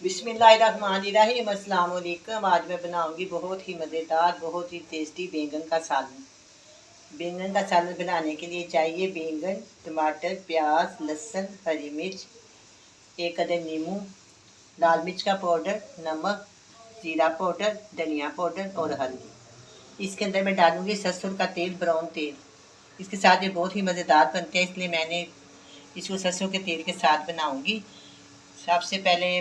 बिस्मिल्लाहिर्रहमानिर्रहीम। अस्सलाम वालेकुम। आज मैं बनाऊंगी बहुत ही मज़ेदार, बहुत ही टेस्टी बैंगन का सालन। बैंगन का सालन बनाने के लिए चाहिए बैंगन, टमाटर, प्याज, लहसुन, हरी मिर्च, एक अदर नींबू, लाल मिर्च का पाउडर, नमक, जीरा पाउडर, धनिया पाउडर और हल्दी। इसके अंदर मैं डालूंगी सरसों का तेल, ब्राउन तेल। इसके साथ ये बहुत ही मज़ेदार बनते हैं, इसलिए मैंने इसको सरसों के तेल के साथ बनाऊंगी। सबसे पहले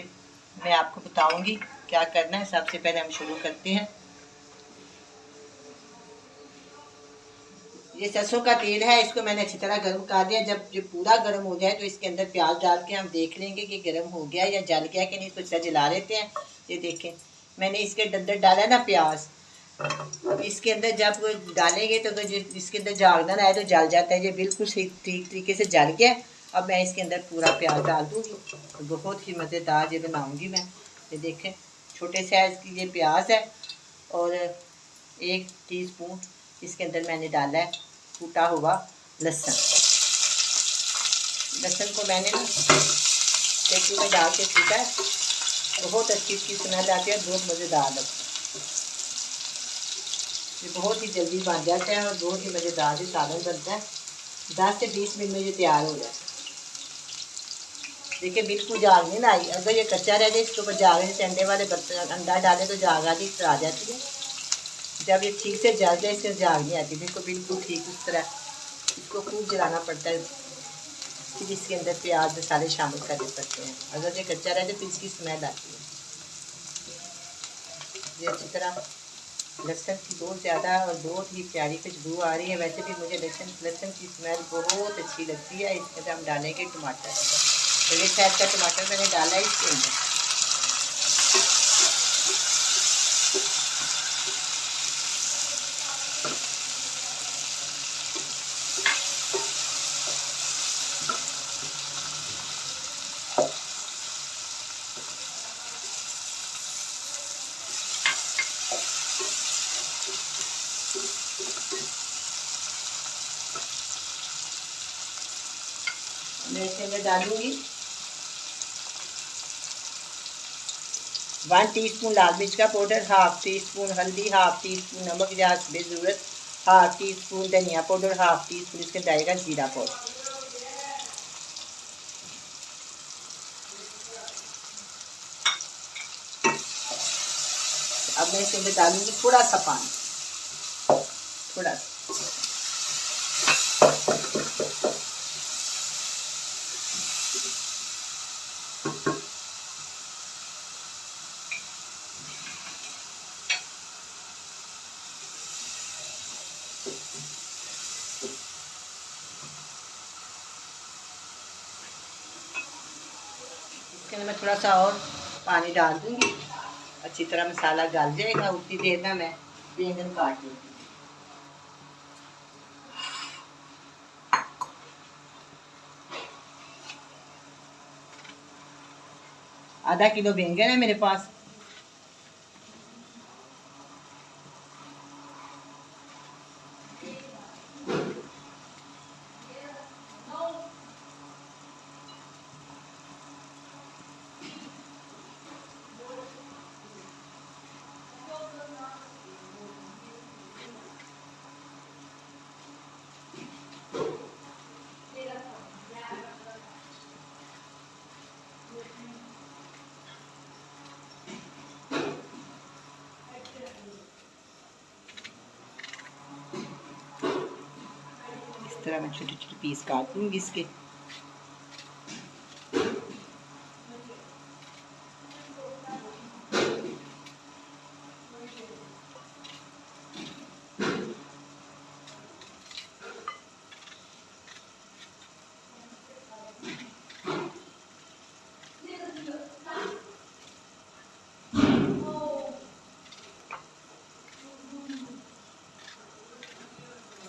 मैं आपको बताऊंगी क्या करना है। सबसे पहले हम शुरू करते हैं। ये सरसों का तेल है, इसको मैंने अच्छी तरह गर्म कर दिया। जब ये पूरा गर्म हो जाए तो इसके अंदर प्याज डाल के हम देख लेंगे कि गर्म हो गया या जल गया कि नहीं। इसको अच्छा जला लेते हैं। ये देखें, मैंने इसके अंदर डाला है ना प्याज। इसके अंदर जब डालेंगे तो इसके अंदर झागना आए तो जल जाता है। ये बिल्कुल ठीक तरीके से जल गया। अब मैं इसके अंदर पूरा प्याज डाल दूँगी। बहुत ही मज़ेदार ये बनाऊँगी मैं। ये देखें, छोटे साइज़ की ये प्याज है और 1 टीस्पून इसके अंदर मैंने डाला है कूटा हुआ लहसुन। लहसुन को मैंने ना चटनी में डाल के कूटा है। बहुत अच्छी इसकी स्मेल आती है, बहुत मज़ेदार लगता है। ये बहुत ही जल्दी बन जाता है और बहुत ही मज़ेदार ही सालन बनता है। 10 से 20 मिनट में ये तैयार हो जाता है। देखिए, बिल्कुल जाग नहीं ना आई। अगर ये कच्चा रह जाए, इसके ऊपर जाग जैसे अंडे वाले बर्तन अंडा डाले तो जाग आती आ जाती है। जब ये ठीक से जल जाए, इससे जाग नहीं आती। देखो, बिल्कुल ठीक इस तरह इसको खूब जलाना पड़ता है। फिर इसके अंदर प्याज मसाले शामिल कर दे सकते हैं। अगर ये कच्चा रह जाए तो इसकी स्मेल आती है। ये अच्छी तरह लहसुन की बहुत ज़्यादा और बहुत ही प्यारी खुशबू आ रही है। वैसे भी मुझे लहसुन की स्मेल बहुत अच्छी लगती है। इसके अंदर हम डालेंगे टमाटर। बड़े साइज का टमाटर मैंने डाला है इसके अंदर। मैं इसके अंदर डालूंगी 1 टीस्पून लाल मिर्च का पाउडर, हाफ टी स्पून हल्दी, हाफ टी स्पून नमक या ज़रूरत, हाफ टी स्पून धनिया पाउडर, हाफ टी स्पून इसके जाएगा जीरा पाउडर। अब मैं इसके अंदर डालूंगी थोड़ा सा पानी, थोड़ा सा। इसके अंदर मैं थोड़ा सा और पानी डाल दूंगी। अच्छी तरह मसाला गल जाएगा। उतनी देर में मैं बैंगन काट लूँगी। आधा किलो बैंगन है मेरे पास। इस तरह मैं छोटे छोटे पीस काट लूँगी इसके।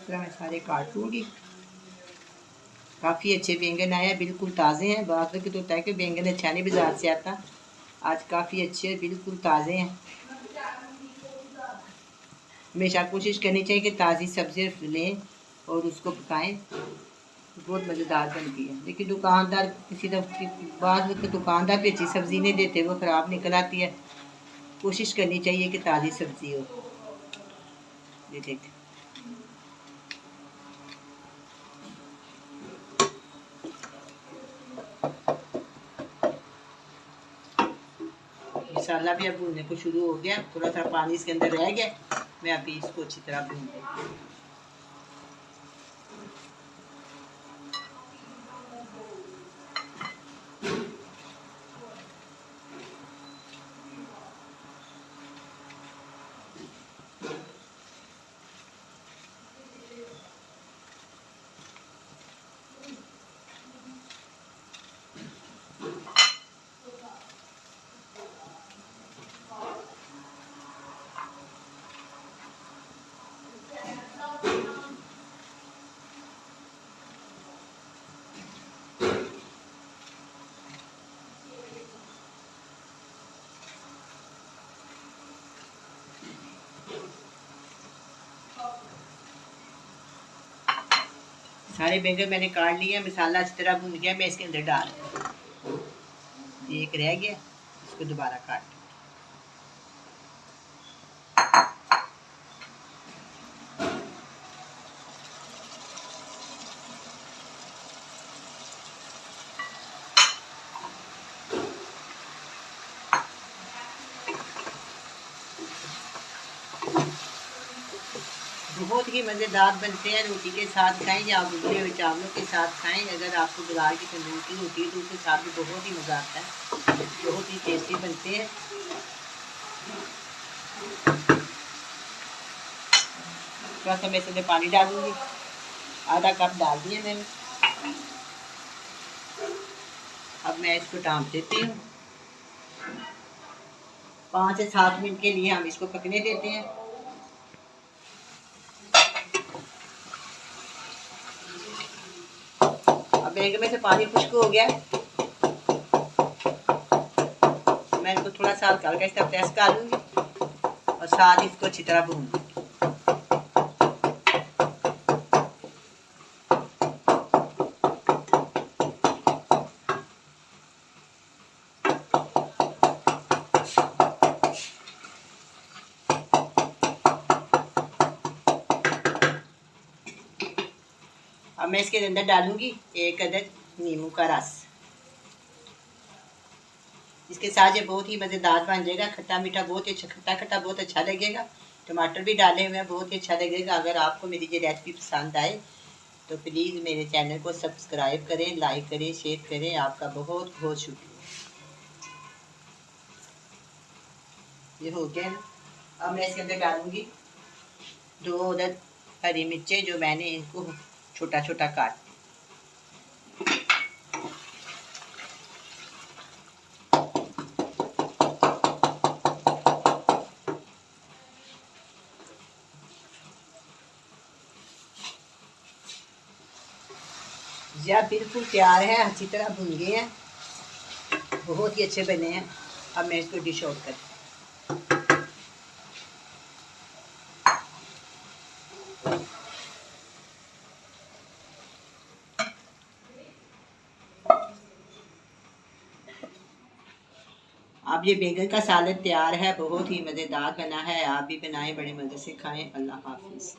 मैं सारे काट लूँगी। काफ़ी अच्छे बैंगन आए हैं, बिल्कुल ताज़े हैं। बात की तो होता है कि बैंगन अच्छा नहीं बाजार से आता। आज काफ़ी अच्छे बिल्कुल ताज़े हैं। हमेशा कोशिश करनी चाहिए कि ताज़ी सब्ज़ी लें और उसको पकाएं। बहुत मज़ेदार बनती है। लेकिन दुकानदार किसी बाद वक्त दुकानदार भी अच्छी सब्ज़ी नहीं देते, वो ख़राब निकल आती है। कोशिश करनी चाहिए कि ताज़ी सब्ज़ी हो। ये देखें, मसाला भी अब भूनने को शुरू हो गया। थोड़ा सा पानी इसके अंदर रह गया, मैं अभी इसको अच्छी तरह भून दूँगी। सारे बैंगन मैंने काट लिए, मसाला अच्छी तरह भून गया। मैं इसके अंदर डाल, एक रह गया, इसको दोबारा काट। बहुत ही मज़ेदार बनते हैं। रोटी के साथ खाएं या उबले हुए चावलों के साथ खाएं। अगर आपको गुलाल की तंदूर की रोटी है तो उसके साथ भी बहुत ही मज़ा आता है। बहुत ही टेस्टी बनते हैं। थोड़ा सा मैं इसमें पानी डालूंगी, आधा कप डाल दिए मैंने। अब मैं इसको ढाँप देती हूँ। 5 से 7 मिनट के लिए हम इसको पकने देते हैं। बैंगन में से पानी खुश्क हो गया। मैं इसको थोड़ा सा हल्का हल्का इस तरह प्रेस कर लूँगी और साथ ही इसको अच्छी तरह भूनूंगी। अब मैं इसके अंदर डालूंगी 1 अदद नींबू का रस। इसके साथ ये बहुत ही मज़ेदार बन जाएगा। खट्टा मीठा बहुत ही अच्छा, खट्टा खट्टा बहुत अच्छा लगेगा। टमाटर भी डाले हुए हैं, बहुत ही अच्छा लगेगा। अगर आपको मेरी ये रेसिपी पसंद आए तो प्लीज़ मेरे चैनल को सब्सक्राइब करें, लाइक करें, शेयर करें। आपका बहुत बहुत शुक्रिया। ये हो गया ना। अब मैं इसके अंदर डालूंगी 2 अदद हरी मिर्चें, जो मैंने इनको छोटा छोटा काट। या बिल्कुल तैयार है, अच्छी तरह भुन गए हैं, बहुत ही अच्छे बने हैं। अब मैं इसको डिश आउट करती हूँ। अब ये बैंगन का सालन तैयार है, बहुत ही मज़ेदार बना है। आप भी बनाएं, बड़े मज़े से खाएं। अल्लाह हाफिज़।